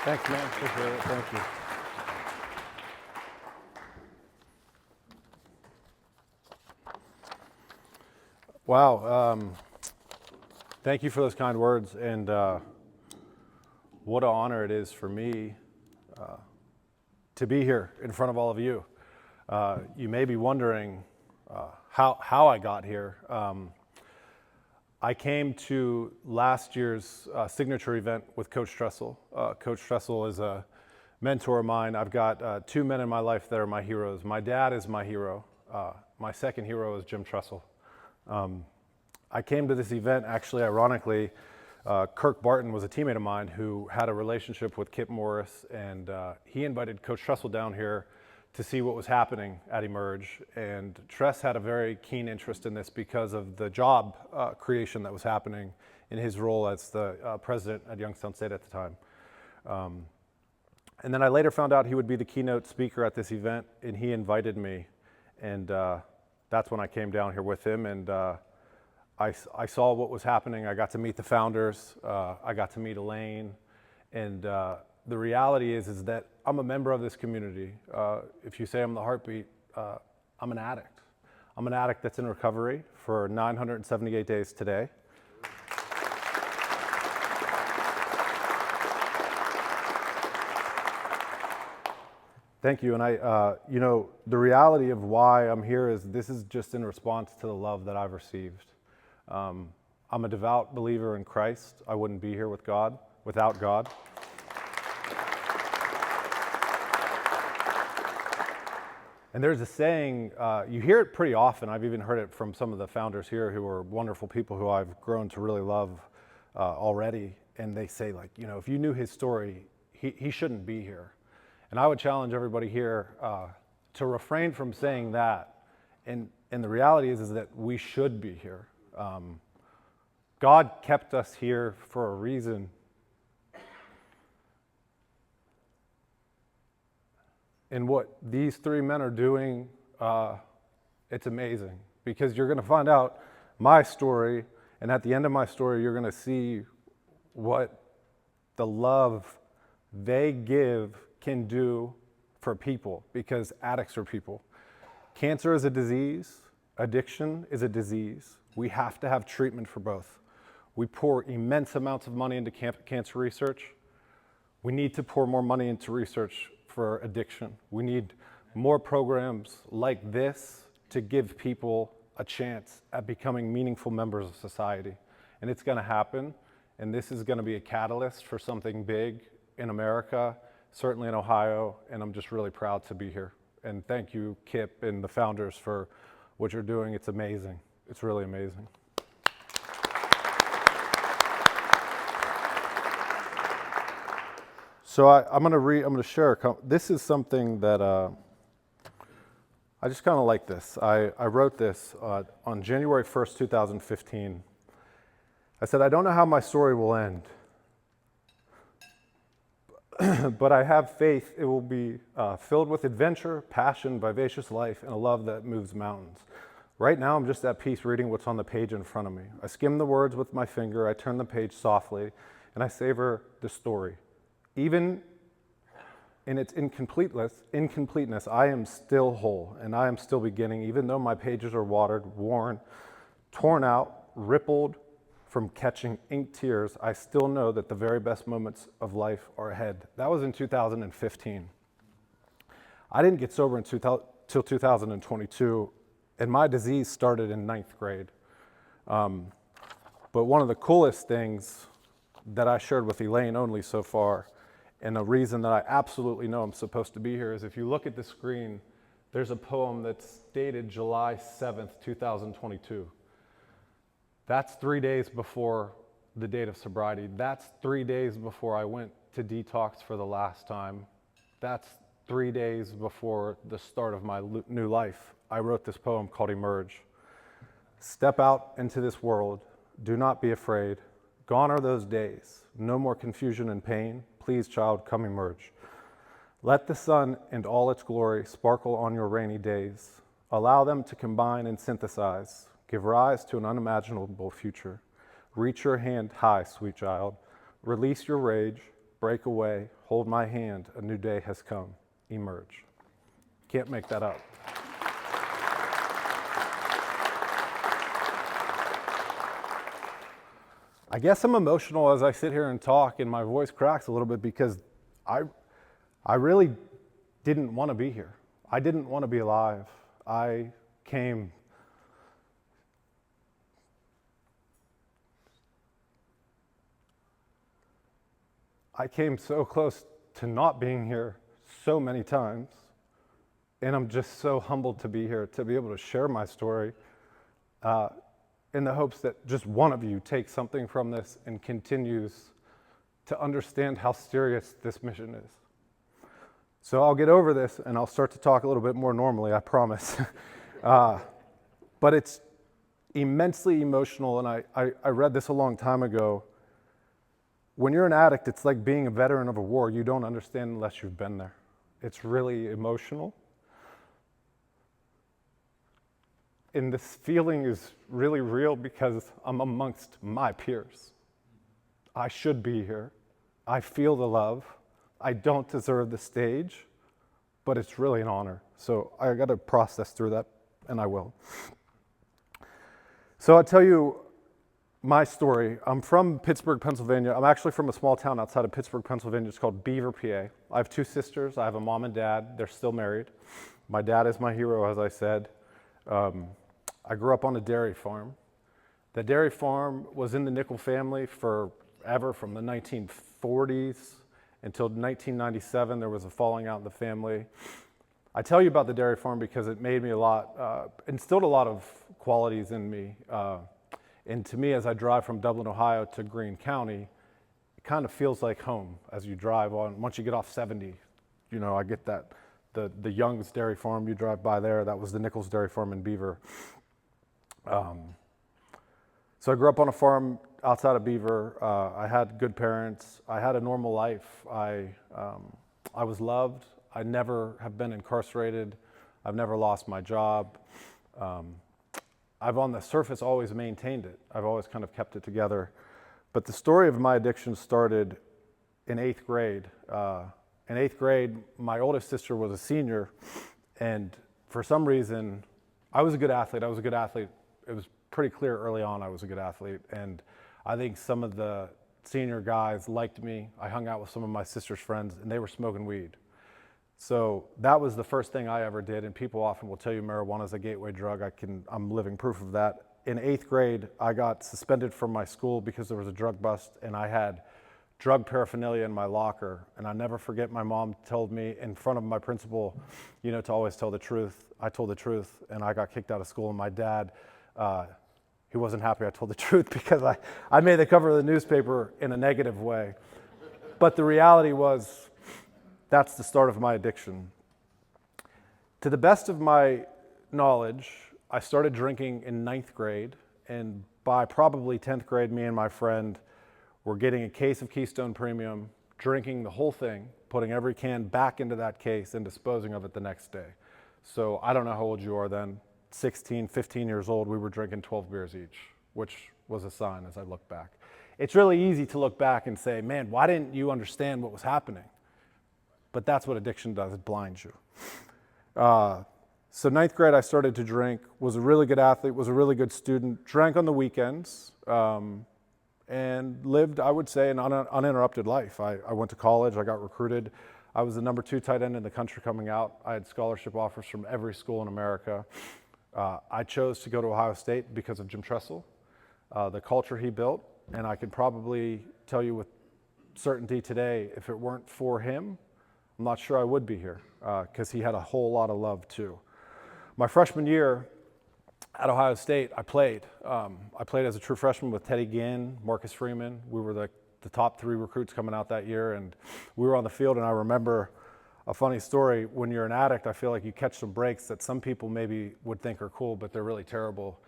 Thanks, man. Appreciate it. Thank you. Wow. Thank you for those kind words, and what an honor it is for me to be here in front of all of you. You may be wondering how I got here. I came to last year's signature event with Coach Tressel. Coach Tressel is a mentor of mine. I've got two men in my life that are my heroes. My dad is my hero. My second hero is Jim Tressel. I came to this event, actually, ironically, Kirk Barton was a teammate of mine who had a relationship with Kip Morris, and he invited Coach Tressel down here to see what was happening at Emerge. And Tress had a very keen interest in this because of the job creation that was happening in his role as the president at Youngstown State at the time. And then I later found out he would be the keynote speaker at this event, and he invited me. And that's when I came down here with him, and I saw what was happening. I got to meet the founders. I got to meet Elaine. And the reality is that I'm a member of this community. If you say I'm the heartbeat, I'm an addict. I'm an addict that's in recovery for 978 days today. Thank you. And the reality of why I'm here is this is just in response to the love that I've received. I'm a devout believer in Christ. I wouldn't be here without God. And there's a saying, you hear it pretty often. I've even heard it from some of the founders here who are wonderful people who I've grown to really love already. And they say, like, if you knew his story, he shouldn't be here. And I would challenge everybody here to refrain from saying that. And the reality is that we should be here. God kept us here for a reason. And what these three men are doing, it's amazing, because you're going to find out my story, and at the end of my story, you're going to see what the love they give can do for people, because addicts are people. Cancer is a disease. Addiction is a disease. We have to have treatment for both. We pour immense amounts of money into cancer research. We need to pour more money into research for addiction. We need more programs like this to give people a chance at becoming meaningful members of society. And it's going to happen. And this is going to be a catalyst for something big in America, certainly in Ohio. And I'm just really proud to be here. And thank you, Kip and the founders, for what you're doing. It's amazing. It's really amazing. So I'm going to share. This is something that I just kind of like this. I wrote this on January 1st, 2015. I said, I don't know how my story will end, but I have faith it will be filled with adventure, passion, vivacious life, and a love that moves mountains. Right now, I'm just at peace reading what's on the page in front of me. I skim the words with my finger, I turn the page softly, and I savor the story. Even in its incompleteness, I am still whole, and I am still beginning, even though my pages are watered, worn, torn out, rippled from catching ink tears. I still know that the very best moments of life are ahead. That was in 2015. I didn't get sober until 2022, and my disease started in 9th grade. But one of the coolest things that I shared with Elaine only so far, and the reason that I absolutely know I'm supposed to be here, is if you look at the screen, there's a poem that's dated July 7th, 2022. That's 3 days before the date of sobriety. That's 3 days before I went to detox for the last time. That's 3 days before the start of my new life. I wrote this poem called Emerge. Step out into this world. Do not be afraid. Gone are those days. No more confusion and pain. Please, child, come emerge. Let the sun and all its glory sparkle on your rainy days. Allow them to combine and synthesize. Give rise to an unimaginable future. Reach your hand high, sweet child. Release your rage. break away, hold my hand, a new day has come, emerge. Can't make that up. I guess I'm emotional as I sit here and talk, and my voice cracks a little bit because I really didn't want to be here. I didn't want to be alive. I came so close to not being here so many times, and I'm just so humbled to be here, to be able to share my story, in the hopes that just one of you takes something from this and continues to understand how serious this mission is. So I'll get over this and I'll start to talk a little bit more normally, I promise. But it's immensely emotional, and I read this a long time ago. When you're an addict, it's like being a veteran of a war. You don't understand unless you've been there. It's really emotional. And this feeling is really real because I'm amongst my peers. I should be here. I feel the love. I don't deserve the stage, but it's really an honor. So I got to process through that, and I will. So I'll tell you my story. I'm from Pittsburgh, Pennsylvania. I'm actually from a small town outside of Pittsburgh, Pennsylvania. It's called Beaver, PA. I have two sisters. I have a mom and dad. They're still married. My dad is my hero, as I said. I grew up on a dairy farm. The dairy farm was in the Nicol family forever, from the 1940s until 1997. There was a falling out in the family. I tell you about the dairy farm because it made me instilled a lot of qualities in me. And to me, as I drive from Dublin, Ohio to Greene County, it kind of feels like home as you drive on. Once you get off 70, I get that. The Young's Dairy Farm, you drive by there, that was the Nicol's Dairy Farm in Beaver. So I grew up on a farm outside of Beaver. I had good parents. I had a normal life. I was loved. I never have been incarcerated. I've never lost my job. I've on the surface always maintained it. I've always kind of kept it together. But the story of my addiction started in 8th grade. In 8th grade, my oldest sister was a senior, and for some reason, I was a good athlete. It was pretty clear early on I was a good athlete, and I think some of the senior guys liked me. I hung out with some of my sister's friends, and they were smoking weed. So that was the first thing I ever did, and people often will tell you marijuana is a gateway drug. I'm living proof of that. In 8th grade, I got suspended from my school because there was a drug bust, and I had drug paraphernalia in my locker. And I never forget, my mom told me in front of my principal, to always tell the truth. I told the truth, and I got kicked out of school. And my dad, he wasn't happy I told the truth because I made the cover of the newspaper in a negative way. But the reality was, that's the start of my addiction. To the best of my knowledge, I started drinking in 9th grade, and by probably 10th grade, me and my friend were getting a case of Keystone Premium, drinking the whole thing, putting every can back into that case and disposing of it the next day. So I don't know how old you are then, 16, 15 years old, we were drinking 12 beers each, which was a sign as I look back. It's really easy to look back and say, man, why didn't you understand what was happening? But that's what addiction does, it blinds you. So 9th grade, I started to drink, was a really good athlete, was a really good student, drank on the weekends, and lived, I would say, an uninterrupted life. I went to college, I got recruited. I was the number 2 tight end in the country coming out. I had scholarship offers from every school in America. I chose to go to Ohio State because of Jim Tressel, the culture he built, and I could probably tell you with certainty today, if it weren't for him, I'm not sure I would be here, because he had a whole lot of love too. My freshman year at Ohio State, I played. I played as a true freshman with Teddy Ginn, Marcus Freeman. We were the top 3 recruits coming out that year, and we were on the field, and I remember a funny story. When you're an addict, I feel like you catch some breaks that some people maybe would think are cool, but they're really terrible.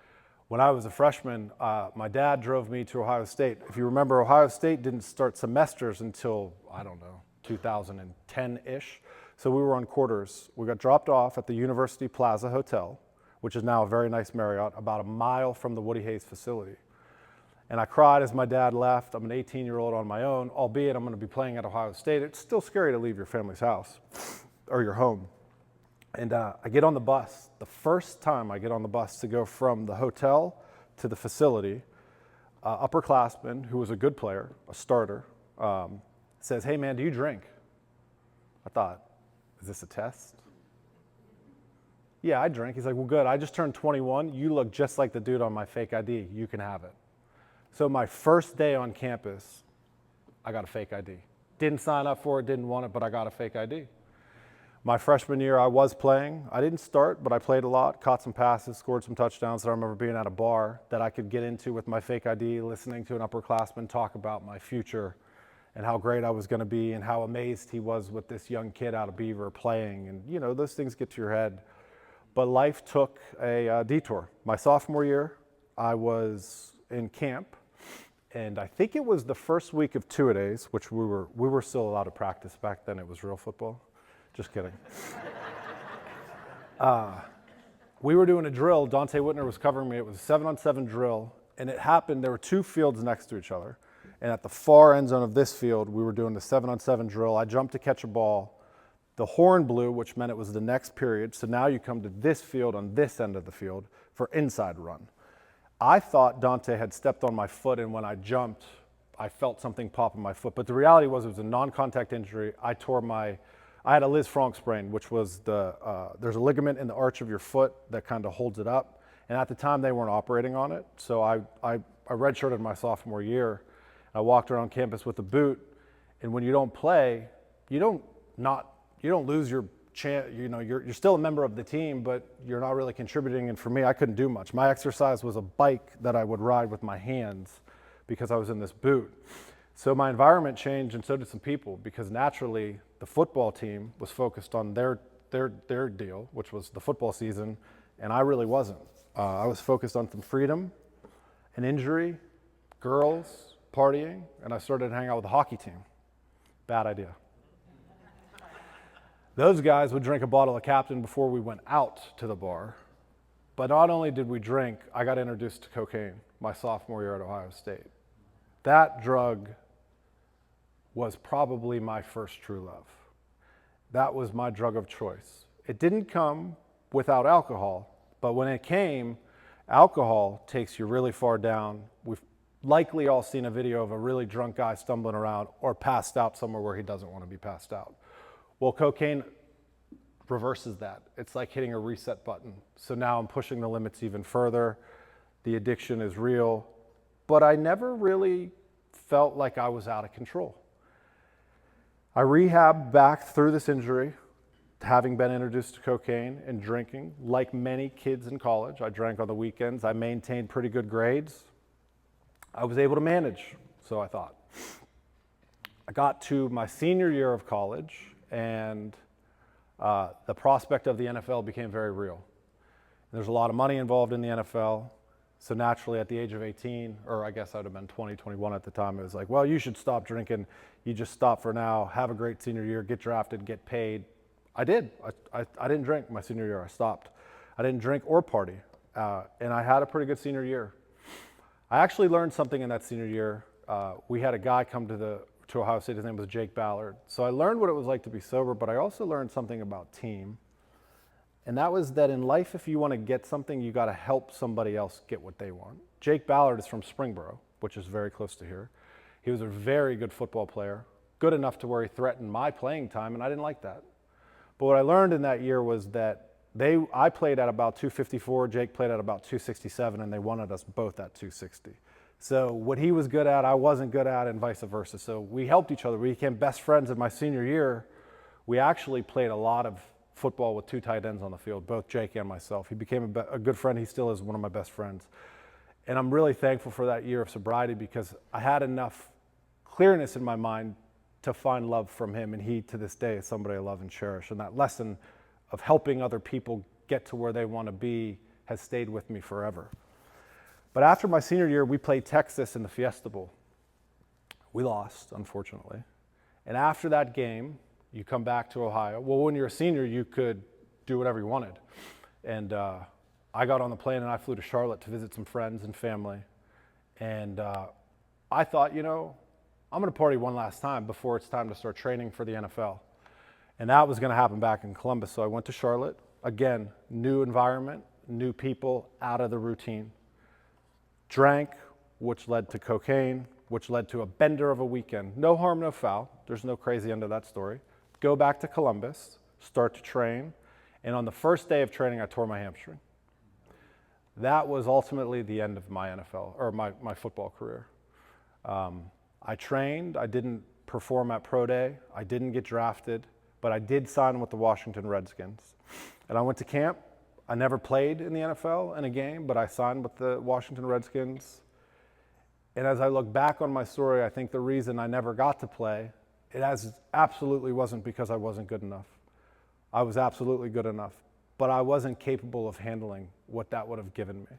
When I was a freshman, my dad drove me to Ohio State. If you remember, Ohio State didn't start semesters until, 2010-ish. So we were on quarters. We got dropped off at the University Plaza Hotel, which is now a very nice Marriott, about a mile from the Woody Hayes facility. And I cried as my dad left. I'm an 18-year-old on my own, albeit I'm going to be playing at Ohio State. It's still scary to leave your family's house or your home. And I get on the bus. The first time I get on the bus to go from the hotel to the facility, upperclassman, who was a good player, a starter, says, "Hey man, do you drink?" I thought, is this a test? Yeah, I drink. He's like, "Well, good. I just turned 21. You look just like the dude on my fake ID. You can have it." So my first day on campus, I got a fake ID. Didn't sign up for it, didn't want it, but I got a fake ID. My freshman year, I was playing. I didn't start, but I played a lot, caught some passes, scored some touchdowns. I remember being at a bar that I could get into with my fake ID, listening to an upperclassman talk about my future and how great I was going to be and how amazed he was with this young kid out of Beaver playing. And, you know, those things get to your head. But life took a detour. My sophomore year, I was in camp. And I think it was the first week of two-a-days, which we were still allowed to practice back then. It was real football. Just kidding. We were doing a drill. Dante Whitner was covering me. It was a 7-on-7 drill. And it happened, there were two fields next to each other. And at the far end zone of this field, we were doing the 7-on-7 drill. I jumped to catch a ball. The horn blew, which meant it was the next period. So now you come to this field on this end of the field for inside run. I thought Dante had stepped on my foot, and when I jumped, I felt something pop in my foot. But the reality was it was a non-contact injury. I had a Liz Franck sprain, which was there's a ligament in the arch of your foot that kind of holds it up. And at the time, they weren't operating on it. So I redshirted my sophomore year. I walked around campus with a boot. And when you don't play, you don't lose your chance. You know, you're still a member of the team, but you're not really contributing. And for me, I couldn't do much. My exercise was a bike that I would ride with my hands because I was in this boot. So my environment changed, and so did some people, because naturally the football team was focused on their deal, which was the football season, and I really wasn't. I was focused on some freedom, an injury, girls, partying, and I started to hang out with the hockey team. Bad idea. Those guys would drink a bottle of Captain before we went out to the bar. But not only did we drink, I got introduced to cocaine my sophomore year at Ohio State. That drug was probably my first true love. That was my drug of choice. It didn't come without alcohol, but when it came, alcohol takes you really far down. We've likely all seen a video of a really drunk guy stumbling around or passed out somewhere where he doesn't want to be passed out. Well, cocaine reverses that. It's like hitting a reset button. So now I'm pushing the limits even further. The addiction is real, but I never really felt like I was out of control. I rehabbed back through this injury, having been introduced to cocaine and drinking. Like many kids in college, I drank on the weekends. I maintained pretty good grades. I was able to manage, so I thought. I got to my senior year of college, and the prospect of the NFL became very real. There's a lot of money involved in the NFL. So naturally, at the age of 18, or I guess I would have been 20, 21 at the time, it was like, well, you should stop drinking. You just stop for now, have a great senior year, get drafted, get paid. I did. I didn't drink my senior year. I stopped. I didn't drink or party. And I had a pretty good senior year. I actually learned something in that senior year. We had a guy come to Ohio State. His name was Jake Ballard. So I learned what it was like to be sober, but I also learned something about team. And that was that in life, if you want to get something, you got to help somebody else get what they want. Jake Ballard is from Springboro, which is very close to here. He was a very good football player, good enough to where he threatened my playing time, and I didn't like that. But what I learned in that year was that I played at about 254, Jake played at about 267, and they wanted us both at 260. So what he was good at, I wasn't good at, and vice versa. So we helped each other. We became best friends in my senior year. We actually played a lot of football with two tight ends on the field, both Jake and myself. He became a good friend. He still is one of my best friends. And I'm really thankful for that year of sobriety because I had enough clearness in my mind to find love from him. And he, to this day, is somebody I love and cherish. And that lesson of helping other people get to where they want to be has stayed with me forever. But after my senior year, we played Texas in the Fiesta Bowl. We lost, unfortunately. And after that game, you come back to Ohio. Well, when you're a senior, you could do whatever you wanted. And I got on the plane and I flew to Charlotte to visit some friends and family. And I thought, I'm going to party one last time before it's time to start training for the NFL. And that was going to happen back in Columbus. So I went to Charlotte. Again, new environment, new people, out of the routine. Drank, which led to cocaine, which led to a bender of a weekend. No harm, no foul. There's no crazy end to that story. Go back to Columbus, start to train. And on the first day of training, I tore my hamstring. That was ultimately the end of my NFL, or my football career. I trained. I didn't perform at Pro Day. I didn't get drafted, but I did sign with the Washington Redskins. And I went to camp. I never played in the NFL in a game, but I signed with the Washington Redskins. And as I look back on my story, I think the reason I never got to play, absolutely wasn't because I wasn't good enough. I was absolutely good enough, but I wasn't capable of handling what that would have given me.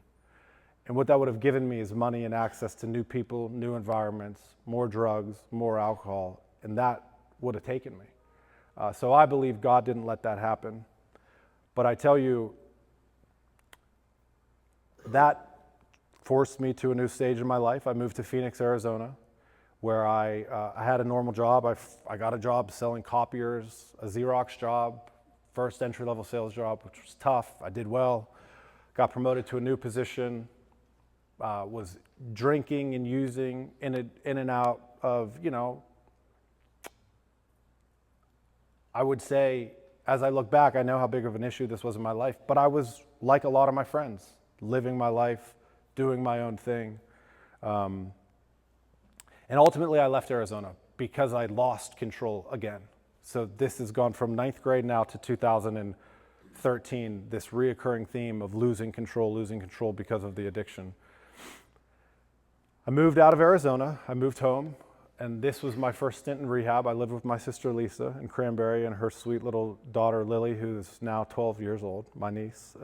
And what that would have given me is money and access to new people, new environments, more drugs, more alcohol, and that would have taken me. So I believe God didn't let that happen. But I tell you, that forced me to a new stage in my life. I moved to Phoenix, Arizona, where I had a normal job. I got a job selling copiers, a Xerox job, first entry-level sales job, which was tough. I did well, got promoted to a new position, was drinking and using in and out of, I would say, as I look back, I know how big of an issue this was in my life, but I was like a lot of my friends, living my life, doing my own thing. And ultimately, I left Arizona because I lost control again. So this has gone from 9th grade now to 2013, this reoccurring theme of losing control because of the addiction. I moved out of Arizona, I moved home, and this was my first stint in rehab. I lived with my sister Lisa in Cranberry and her sweet little daughter Lily, who's now 12 years old, my niece.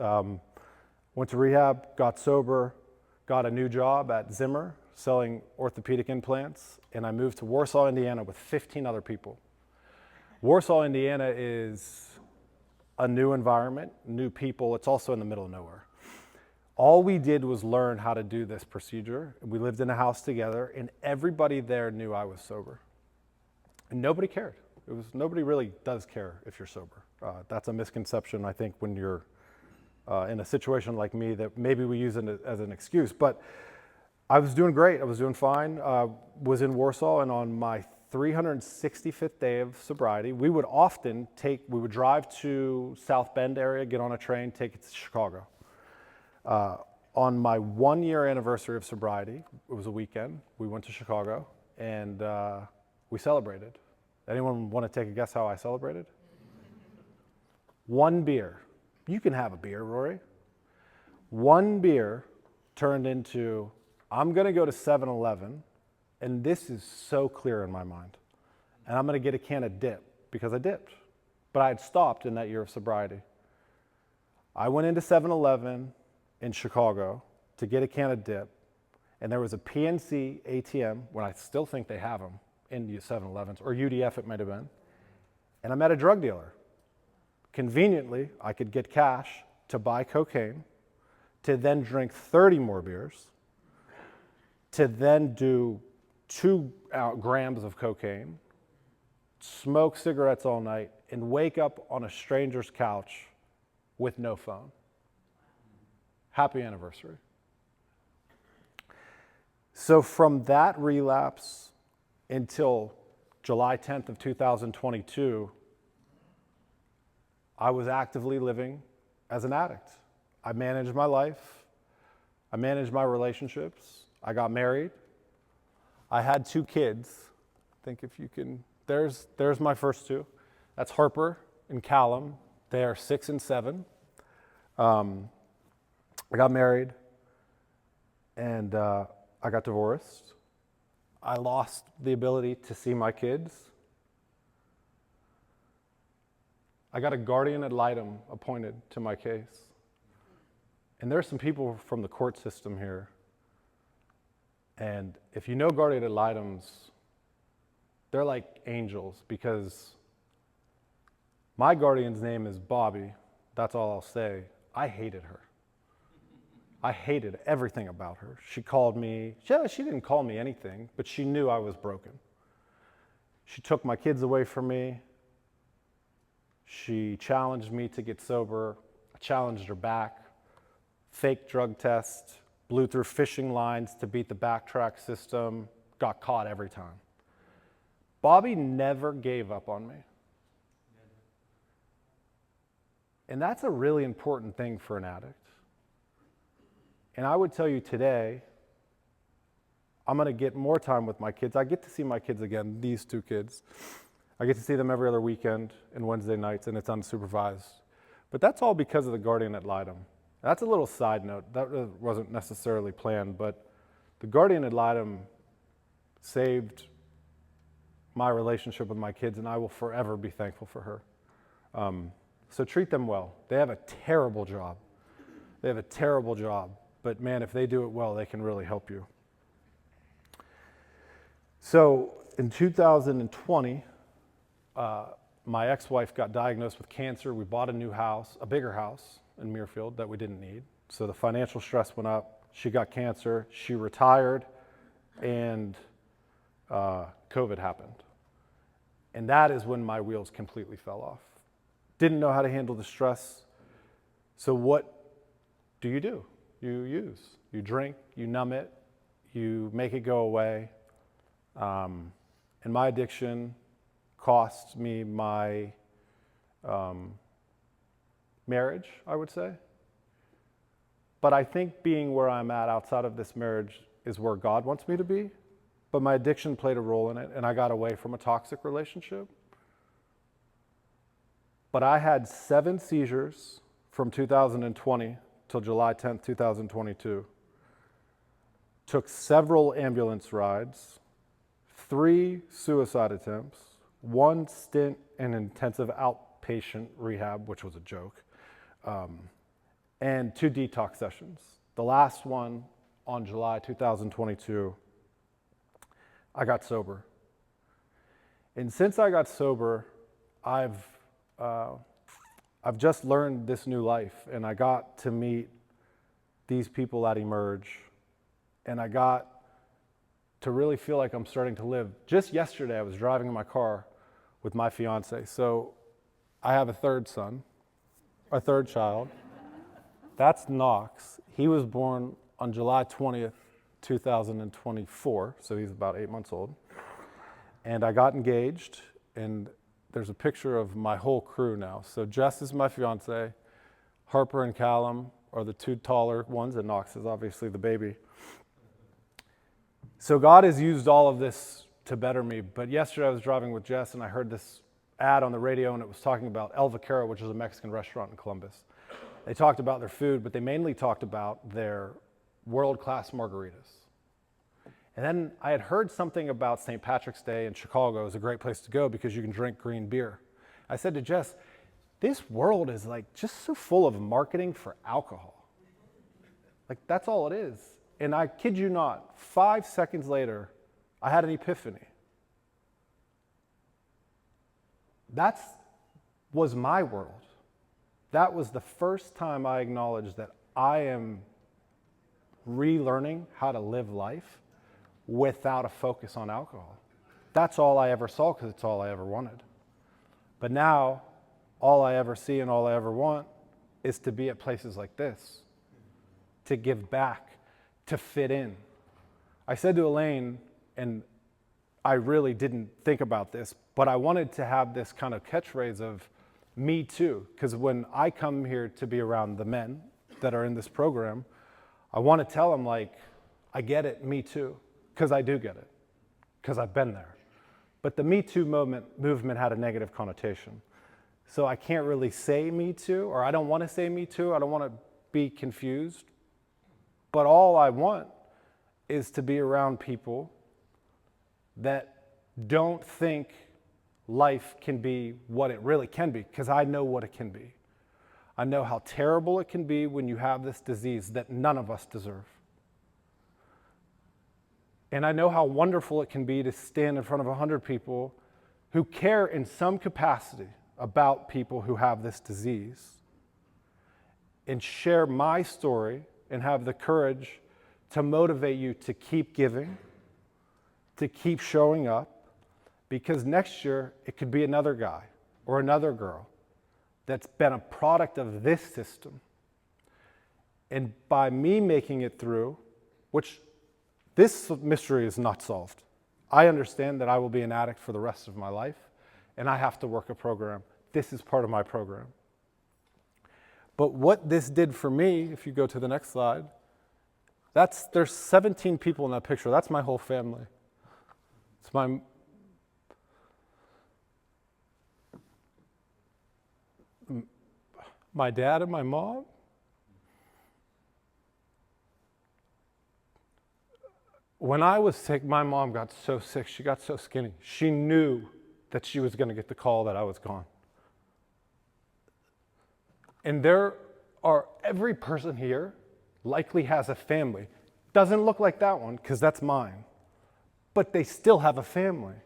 Went to rehab, got sober, got a new job at Zimmer selling orthopedic implants, and I moved to Warsaw, Indiana with 15 other people. Warsaw, Indiana is a new environment, new people. It's also in the middle of nowhere. All we did was learn how to do this procedure. We lived in a house together, and everybody there knew I was sober. And nobody cared. Nobody really does care if you're sober. That's a misconception, I think, when you're in a situation like me that maybe we use it as an excuse. But I was doing great. I was doing fine. Was in Warsaw, and on my 365th day of sobriety, we would drive to South Bend area, get on a train, take it to Chicago. On my 1-year anniversary of sobriety, it was a weekend, we went to Chicago, and we celebrated. Anyone want to take a guess how I celebrated? One beer. You can have a beer, Rory. One beer turned into, I'm going to go to 7-Eleven, and this is so clear in my mind, and I'm going to get a can of dip, because I dipped. But I had stopped in that year of sobriety. I went into 7-Eleven in Chicago to get a can of dip, and there was a PNC ATM, when I still think they have them in 7-Elevens, or UDF it might have been, and I met a drug dealer. Conveniently, I could get cash to buy cocaine, to then drink 30 more beers, to then do 2 grams of cocaine, smoke cigarettes all night, and wake up on a stranger's couch with no phone. Happy anniversary. So from that relapse until July 10th of 2022, I was actively living as an addict. I managed my life. I managed my relationships. I got married. I had 2 kids. I think if you can, there's my first 2. That's Harper and Callum. They are 6 and 7. I got married, and I got divorced. I lost the ability to see my kids. I got a guardian ad litem appointed to my case. And there's some people from the court system here. And if you know guardian ad litems, they're like angels, because my guardian's name is Bobby. That's all I'll say. I hated her. I hated everything about her. She called me, she didn't call me anything, but she knew I was broken. She took my kids away from me. She challenged me to get sober. I challenged her back. Fake drug test, blew through fishing lines to beat the backtrack system, got caught every time. Bobby never gave up on me. And that's a really important thing for an addict. And I would tell you today, I'm going to get more time with my kids. I get to see my kids again, these two kids. I get to see them every other weekend and Wednesday nights, and it's unsupervised. But that's all because of the guardian ad litem. That's a little side note. That wasn't necessarily planned, but the guardian ad litem saved my relationship with my kids, and I will forever be thankful for her. So treat them well. They have a terrible job. They have a terrible job. But man, if they do it well, they can really help you. So in 2020, my ex-wife got diagnosed with cancer. We bought a new house, a bigger house in Muirfield that we didn't need. So the financial stress went up. She got cancer. She retired, and COVID happened. And that is when my wheels completely fell off. Didn't know how to handle the stress. So what do? You use. You drink, you numb it, you make it go away. And my addiction cost me my marriage, I would say. But I think being where I'm at outside of this marriage is where God wants me to be. But my addiction played a role in it, and I got away from a toxic relationship. But I had 7 seizures from 2020 till July 10th, 2022. Took several ambulance rides, 3 suicide attempts, 1 stint in intensive outpatient rehab, which was a joke, and 2 detox sessions. The last one on July 2022, I got sober. And since I got sober, I've just learned this new life, and I got to meet these people at Emerge, and I got to really feel like I'm starting to live. Just yesterday, I was driving in my car with my fiance. So I have a third son, a third child. That's Knox. He was born on July 20th, 2024, so he's about 8 months old. And I got engaged, and there's a picture of my whole crew now. So Jess is my fiance. Harper and Callum are the 2 taller ones, and Knox is obviously the baby. So God has used all of this to better me. But yesterday I was driving with Jess, and I heard this ad on the radio, and it was talking about El Vaquero, which is a Mexican restaurant in Columbus. They talked about their food, but they mainly talked about their world-class margaritas. And then I had heard something about St. Patrick's Day in Chicago is a great place to go because you can drink green beer. I said to Jess, this world is like just so full of marketing for alcohol. Like that's all it is. And I kid you not, 5 seconds later, I had an epiphany. That was my world. That was the first time I acknowledged that I am relearning how to live life without a focus on alcohol. That's all I ever saw because it's all I ever wanted. But now, all I ever see and all I ever want is to be at places like this, to give back, to fit in. I said to Elaine, and I really didn't think about this, but I wanted to have this kind of catchphrase of me too, because when I come here to be around the men that are in this program, I want to tell them like, I get it, me too. Because I do get it, because I've been there. But the Me Too movement had a negative connotation. So I can't really say Me Too, or I don't want to say Me Too. I don't want to be confused. But all I want is to be around people that don't think life can be what it really can be, because I know what it can be. I know how terrible it can be when you have this disease that none of us deserve. And I know how wonderful it can be to stand in front of 100 people who care in some capacity about people who have this disease and share my story and have the courage to motivate you to keep giving, to keep showing up, because next year it could be another guy or another girl that's been a product of this system. And by me making it through, which this mystery is not solved. I understand that I will be an addict for the rest of my life, and I have to work a program. This is part of my program. But what this did for me, if you go to the next slide, there's 17 people in that picture. That's my whole family. It's my dad and my mom. When I was sick, my mom got so sick, she got so skinny. She knew that she was going to get the call that I was gone. And every person here likely has a family. Doesn't look like that one, because that's mine. But they still have a family.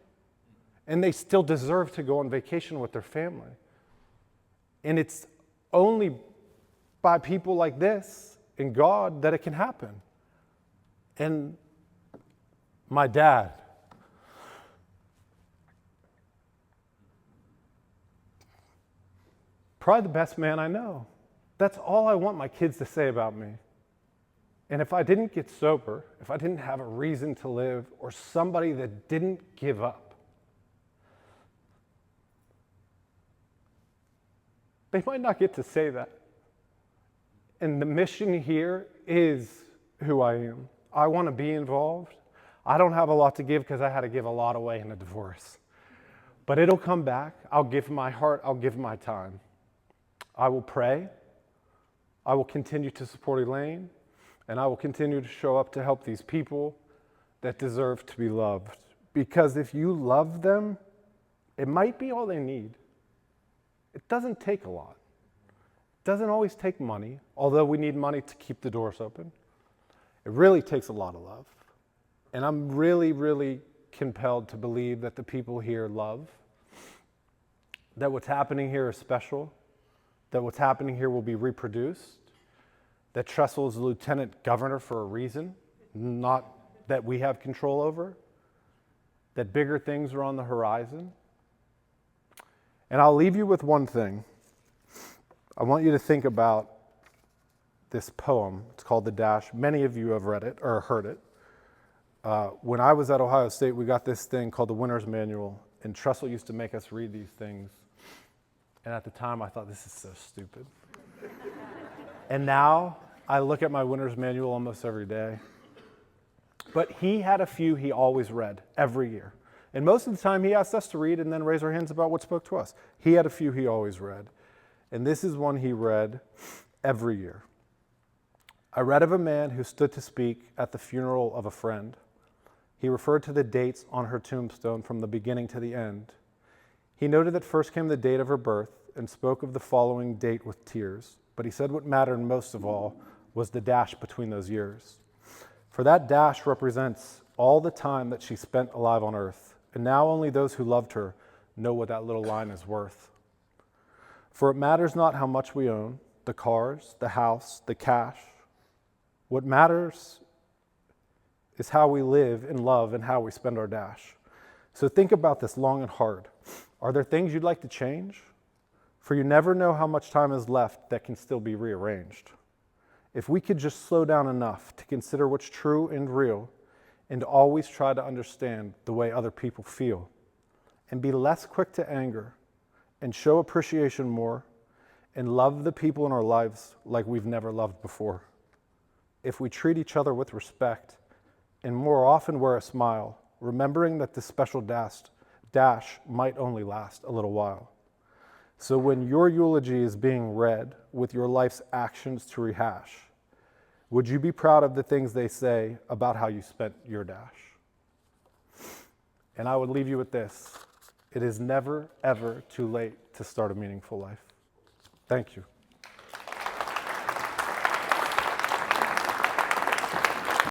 And they still deserve to go on vacation with their family. And it's only by people like this and God that it can happen. And my dad, probably the best man I know. That's all I want my kids to say about me. And if I didn't get sober, if I didn't have a reason to live, or somebody that didn't give up, they might not get to say that. And the mission here is who I am. I want to be involved. I don't have a lot to give because I had to give a lot away in a divorce. But it'll come back. I'll give my heart. I'll give my time. I will pray. I will continue to support Elaine. And I will continue to show up to help these people that deserve to be loved. Because if you love them, it might be all they need. It doesn't take a lot. It doesn't always take money, although we need money to keep the doors open. It really takes a lot of love. And I'm really, really compelled to believe that the people here love, that what's happening here is special, that what's happening here will be reproduced, that Tressel is the lieutenant governor for a reason, not that we have control over, that bigger things are on the horizon. And I'll leave you with one thing. I want you to think about this poem. It's called The Dash. Many of you have read it or heard it. When I was at Ohio State, we got this thing called the Winner's Manual, and Tressel used to make us read these things. And at the time, I thought, this is so stupid. And now, I look at my Winner's Manual almost every day. But he had a few he always read every year. And most of the time, he asked us to read and then raise our hands about what spoke to us. He had a few he always read. And this is one he read every year. I read of a man who stood to speak at the funeral of a friend. He referred to the dates on her tombstone from the beginning to the end. He noted that first came the date of her birth and spoke of the following date with tears. But he said what mattered most of all was the dash between those years. For that dash represents all the time that she spent alive on earth. And now only those who loved her know what that little line is worth. For it matters not how much we own, the cars, the house, the cash. What matters is how we live and love and how we spend our dash. So think about this long and hard. Are there things you'd like to change? For you never know how much time is left that can still be rearranged. If we could just slow down enough to consider what's true and real, and always try to understand the way other people feel, and be less quick to anger, and show appreciation more, and love the people in our lives like we've never loved before. If we treat each other with respect, and more often wear a smile, remembering that this special dash might only last a little while. So when your eulogy is being read with your life's actions to rehash, would you be proud of the things they say about how you spent your dash? And I would leave you with this. It is never, ever too late to start a meaningful life. Thank you.